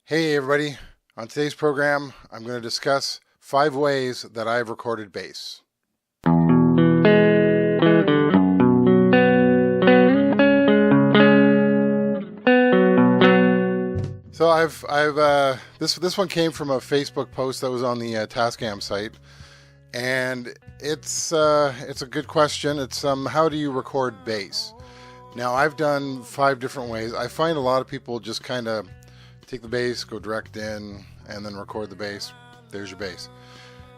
Hey everybody, on today's program I'm going to discuss 5 ways that I've recorded bass. So this one came from a Facebook post that was on the Tascam site, and it's a good question. It's how do you record bass? Now I've done 5 different ways. I find a lot of people just kind of take the bass, go direct in, and then record the bass. There's your bass.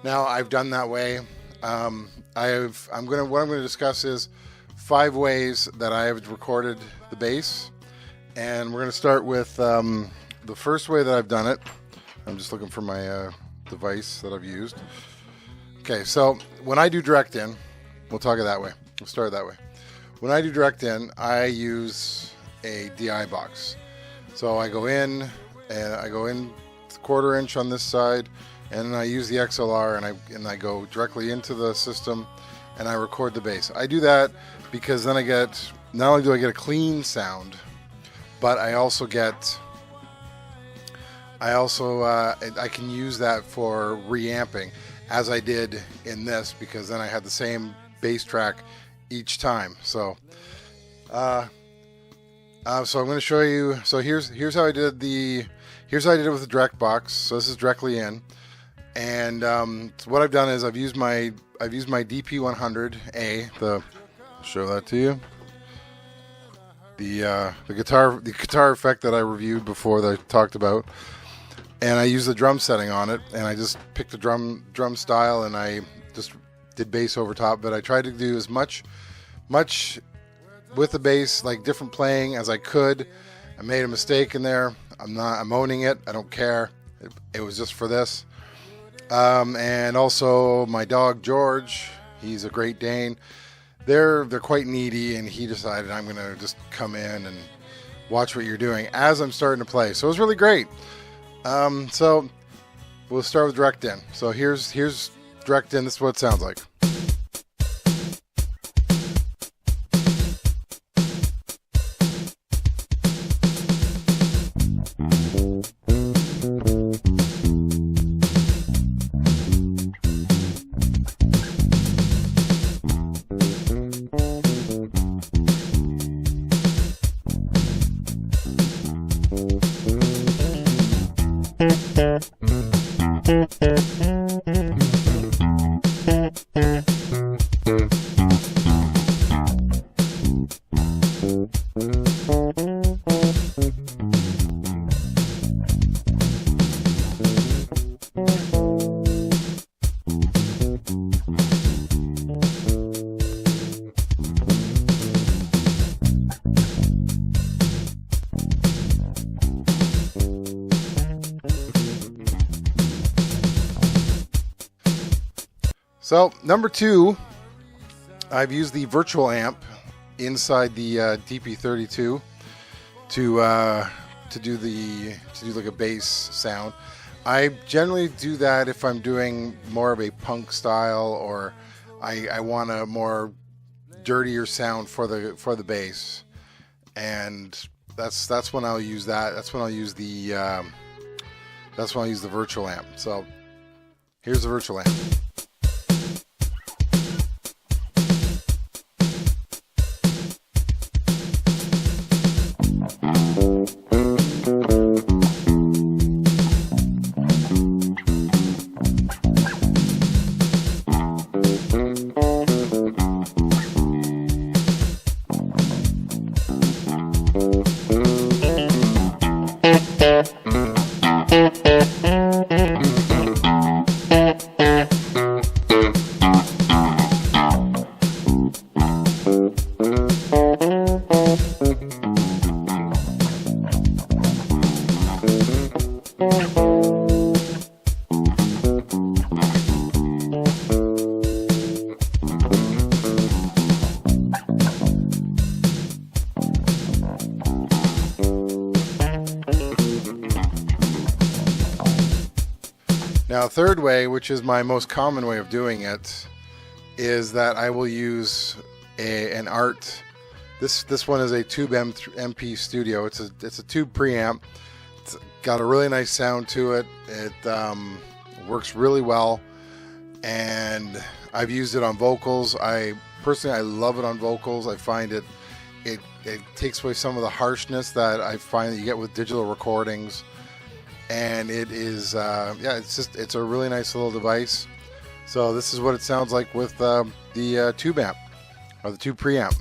Now I've done that way. What I'm going to discuss is 5 ways that I have recorded the bass, and we're going to start with the first way that I've done it. I'm just looking for my device that I've used. Okay, so when I do direct in, we'll talk it that way. We'll start that way. When I do direct in, I use a DI box. So I go in and I go in 1/4 inch on this side, and I use the XLR and I go directly into the system and I record the bass. I do that because then I get, not only do I get a clean sound, but I can use that for reamping, as I did in this, because then I had the same bass track each time. So so I'm going to show you. So here's how I did it with the direct box. So this is directly in, and so what I've done is I've used my DP100A. I'll show that to you. The guitar effect that I reviewed before, that I talked about, and I used the drum setting on it, and I just picked the drum style, and I just did bass over top. But I tried to do as much with the bass, like different playing, as I could. I made a mistake in there. I'm owning it. I don't care. It was just for this. And also my dog George, he's a Great Dane. They're quite needy, and he decided I'm gonna just come in and watch what you're doing as I'm starting to play. So it was really great. So we'll start with direct in. So here's direct in. This is what it sounds like. So number 2, I've used the virtual amp inside the DP32 to do like a bass sound. I generally do that if I'm doing more of a punk style, or I want a more dirtier sound for the bass, and that's when I'll use that. That's when I'll use the virtual amp. So here's the virtual amp. Now, third way, which is my most common way of doing it, is that I will use an art. This one is a Tube MP Studio. It's a tube preamp got a really nice sound to it. It works really well, and I've used it on vocals. I love it on vocals. I find it takes away some of the harshness that I find that you get with digital recordings, and it is it's a really nice little device. So this is what it sounds like with the tube amp, or the tube preamp.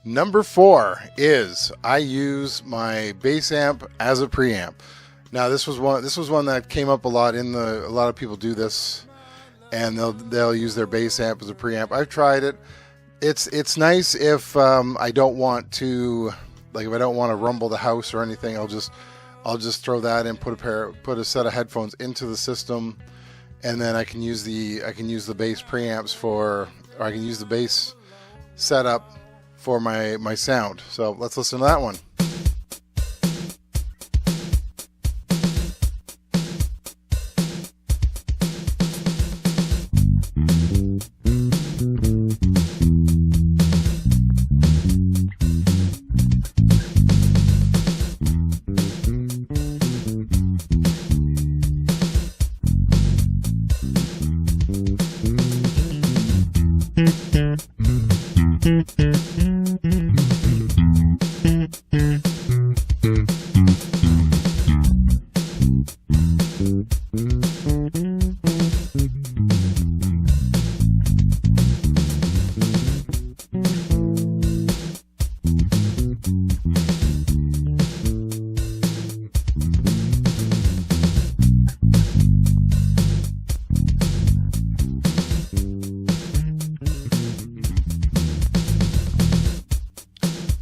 Number 4 is I use my bass amp as a preamp. Now this was one that came up a lot a lot of people do this, and they'll use their bass amp as a preamp. I've tried it. It's nice if I don't want to, like, if I don't want to rumble the house or anything. I'll just throw that in, put a set of headphones into the system, and then I can use the bass preamps or I can use the bass setup for my sound. So let's listen to that one.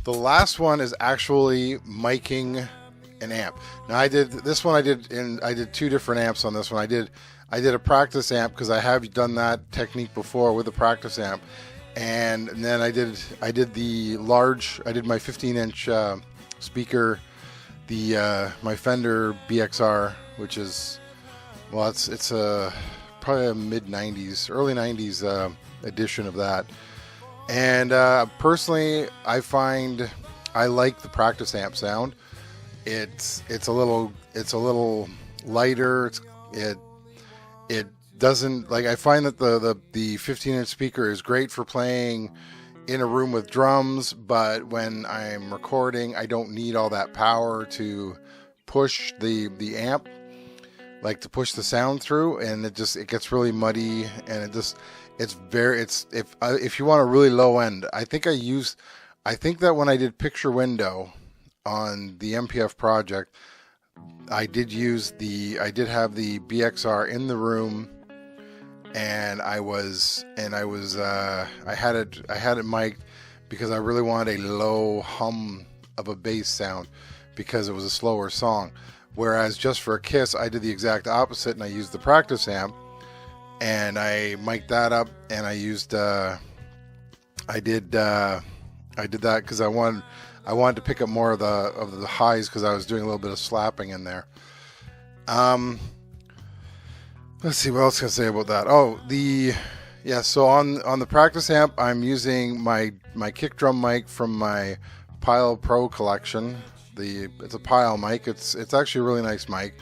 The last one is actually miking an amp. Now I did 2 different amps on this one. I did a practice amp because I have done that technique before with a practice amp, and then I did my 15-inch speaker, my Fender BXR, which is, well, it's probably a mid-90s, early 90s edition of that. And personally, I find I like the practice amp sound. It's a little lighter. It doesn't, like, I find that the 15-inch speaker is great for playing in a room with drums, but when I'm recording, I don't need all that power to push the amp, like to push the sound through, and it gets really muddy, and if you want a really low end, I think that when I did picture window on the MPF Project, I did have the BXR in the room, and I had it mic'd because I really wanted a low hum of a bass sound because it was a slower song. Whereas Just for a Kiss, I did the exact opposite, and I used the practice amp, and I mic'd that up, and I did that because I wanted to pick up more of the highs because I was doing a little bit of slapping in there. Let's see what else can I say about that. So on the practice amp, I'm using my kick drum mic from my Pile Pro collection. It's a Pile mic. It's actually a really nice mic.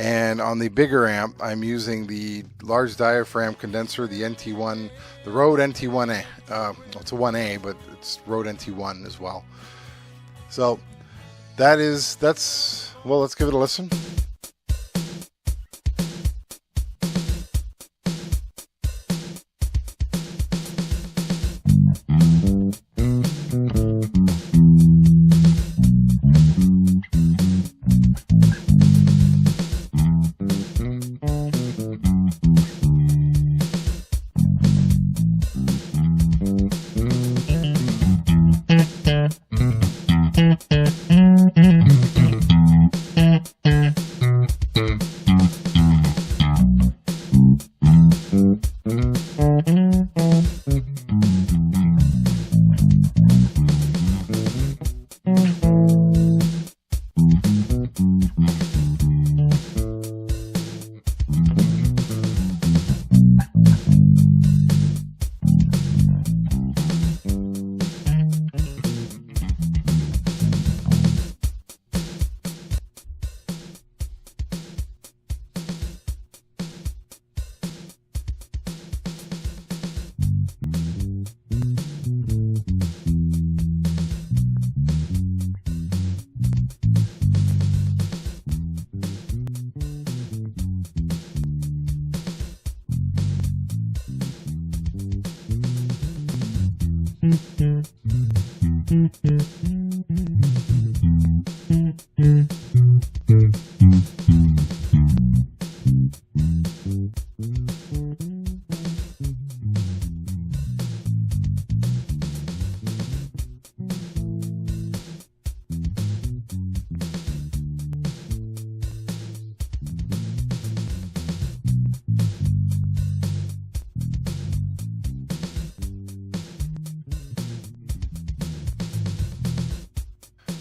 And on the bigger amp, I'm using the large diaphragm condenser, the NT1, the Rode NT1A. It's a 1A, but it's Rode NT1 as well. So let's give it a listen.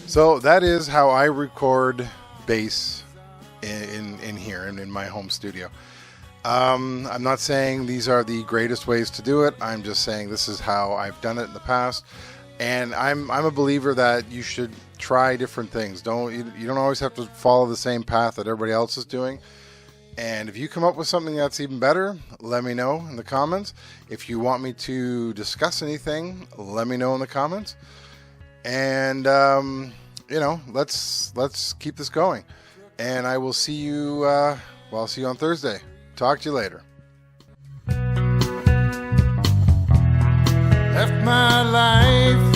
So that is how I record bass in here in my home studio. I'm not saying these are the greatest ways to do it. I'm just saying this is how I've done it in the past, and I'm a believer that you should try different things. You don't always have to follow the same path that everybody else is doing. And if you come up with something that's even better, let me know in the comments. If you want me to discuss anything, let me know in the comments. And let's keep this going. And I will see you. I'll see you on Thursday. Talk to you later. Left my life